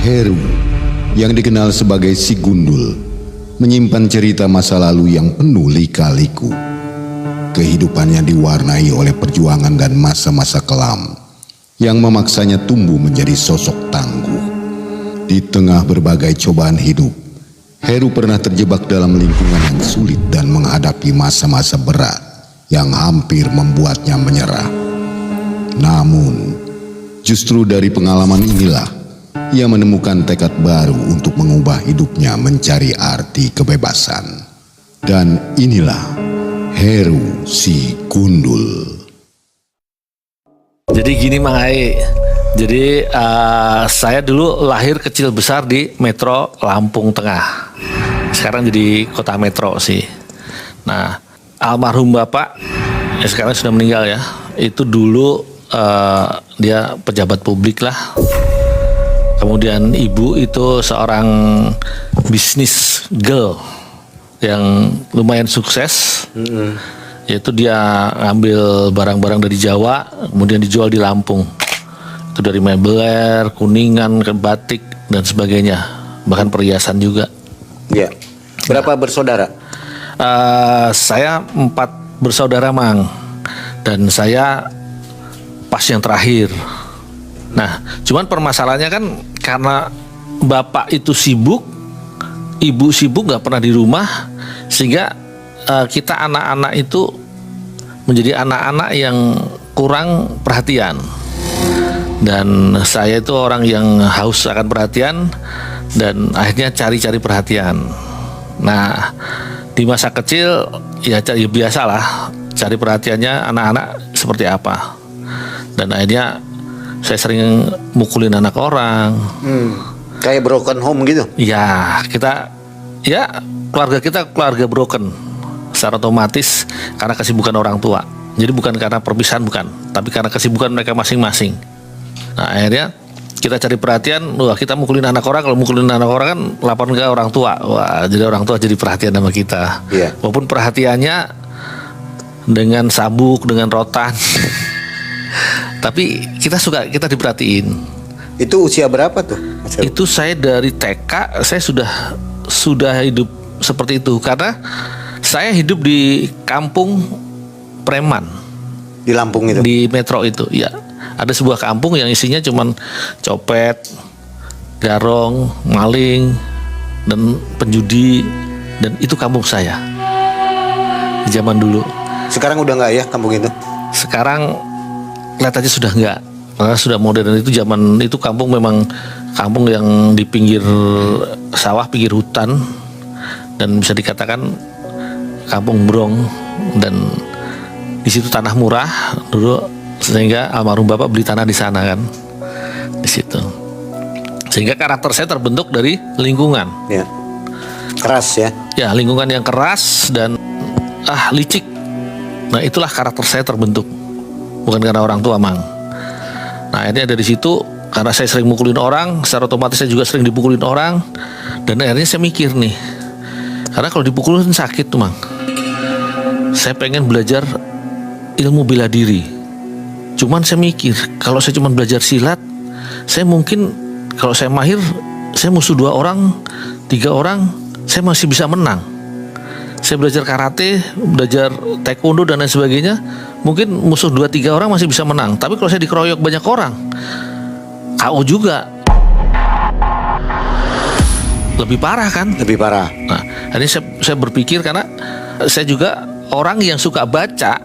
Heru, yang dikenal sebagai si Gundul, menyimpan cerita masa lalu yang penuh lika-liku. Kehidupannya diwarnai oleh perjuangan dan masa-masa kelam yang memaksanya tumbuh menjadi sosok tangguh. Di tengah berbagai cobaan hidup, Heru pernah terjebak dalam lingkungan yang sulit dan menghadapi masa-masa berat yang hampir membuatnya menyerah. Namun, justru dari pengalaman inilah ia menemukan tekad baru untuk mengubah hidupnya mencari arti kebebasan. Dan inilah Heru si Gundul. Jadi gini Mang Ai, jadi saya dulu lahir kecil besar di Metro Lampung Tengah. Sekarang jadi kota Metro sih. Nah, almarhum bapak, ya sekarang sudah meninggal ya. Itu dulu dia pejabat publik lah. Kemudian ibu itu seorang bisnis girl yang lumayan sukses. Yaitu dia ngambil barang-barang dari Jawa, kemudian dijual di Lampung. Itu dari mebler, kuningan, batik dan sebagainya, bahkan perhiasan juga. Ya. Berapa bersaudara? Saya 4 bersaudara Mang, dan saya pas yang terakhir. Nah, cuman permasalahannya kan karena bapak itu sibuk, ibu sibuk, nggak pernah di rumah, sehingga kita anak-anak itu menjadi anak-anak yang kurang perhatian. Dan saya itu orang yang haus akan perhatian dan akhirnya cari-cari perhatian. Nah, di masa kecil ya biasalah cari perhatiannya anak-anak seperti apa. Dan akhirnya saya sering mukulin anak orang. Kayak broken home gitu? Ya, keluarga kita keluarga broken secara otomatis karena kesibukan orang tua. Jadi bukan karena perpisahan, bukan, tapi karena kesibukan mereka masing-masing. Nah, akhirnya kita cari perhatian, wah kita mukulin anak orang, kalau mukulin anak orang kan lapor ke orang tua. Wah, jadi orang tua jadi perhatian sama kita. Iya. Walaupun perhatiannya dengan sabuk, dengan rotan. Tapi kita diperhatiin. Itu usia berapa tuh? Itu saya dari TK saya sudah hidup seperti itu karena saya hidup di kampung preman. Di Lampung itu? Di Metro itu, ya. Ada sebuah kampung yang isinya cuman copet, garong, maling, dan penjudi, dan itu kampung saya di zaman dulu. Sekarang udah nggak ya kampung itu? Sekarang lihat aja sudah enggak, karena sudah modern. Itu zaman itu kampung memang kampung yang di pinggir sawah, pinggir hutan, dan bisa dikatakan kampung Brong, dan di situ tanah murah dulu, sehingga almarhum bapak beli tanah di sana kan, di situ. Sehingga karakter saya terbentuk dari lingkungan. Ya. Keras ya? Ya, lingkungan yang keras dan licik. Nah, itulah karakter saya terbentuk. Bukan karena orang tua, Mang. Nah, akhirnya dari situ, karena saya sering mukulin orang, secara otomatis saya juga sering dipukulin orang. Dan akhirnya saya mikir nih, karena kalau dipukulin sakit tuh, Mang. Saya pengen belajar ilmu bela diri. Cuman saya mikir, kalau saya cuma belajar silat, saya mungkin kalau saya mahir, saya musuh 2 orang, 3 orang, saya masih bisa menang. Saya belajar karate, belajar taekwondo dan lain sebagainya, mungkin musuh 2-3 orang masih bisa menang. Tapi kalau saya dikeroyok banyak orang, KO juga. Lebih parah kan? Lebih parah. Nah, ini saya berpikir karena saya juga orang yang suka baca.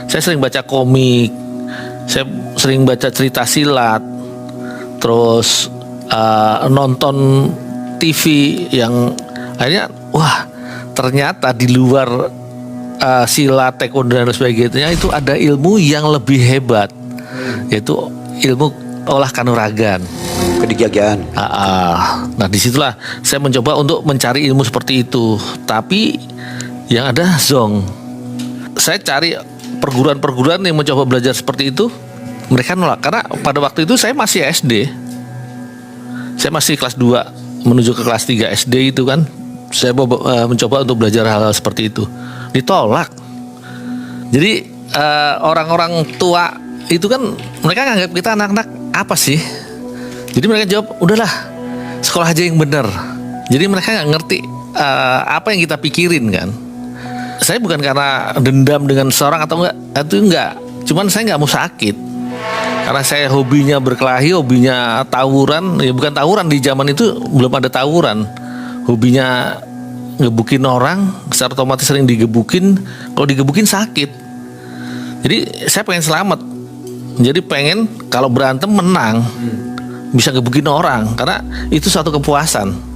Saya sering baca komik, saya sering baca cerita silat, terus nonton TV yang akhirnya wah, ternyata di luar silat, taekwondo dan sebagainya itu ada ilmu yang lebih hebat, yaitu ilmu olah kanuragan, Kejagaan. Nah, disitulah saya mencoba untuk mencari ilmu seperti itu. Tapi yang ada zong. Saya cari perguruan-perguruan yang mencoba belajar seperti itu, mereka nolak karena pada waktu itu saya masih SD. Saya masih kelas 2 menuju ke kelas 3 SD itu kan. Saya mencoba untuk belajar hal-hal seperti itu, ditolak. Jadi orang-orang tua itu kan mereka nganggap kita anak-anak apa sih? Jadi mereka jawab, udahlah sekolah aja yang benar. Jadi mereka nggak ngerti apa yang kita pikirin kan. Saya bukan karena dendam dengan seorang atau enggak, itu enggak. Cuman saya nggak mau sakit. Karena saya hobinya berkelahi, hobinya tawuran. Ya bukan tawuran, di zaman itu belum ada tawuran. Hobinya ngebukin orang, secara otomatis sering digebukin. Kalau digebukin sakit. Jadi saya pengen selamat. Jadi pengen kalau berantem menang, bisa ngebukin orang. Karena itu suatu kepuasan.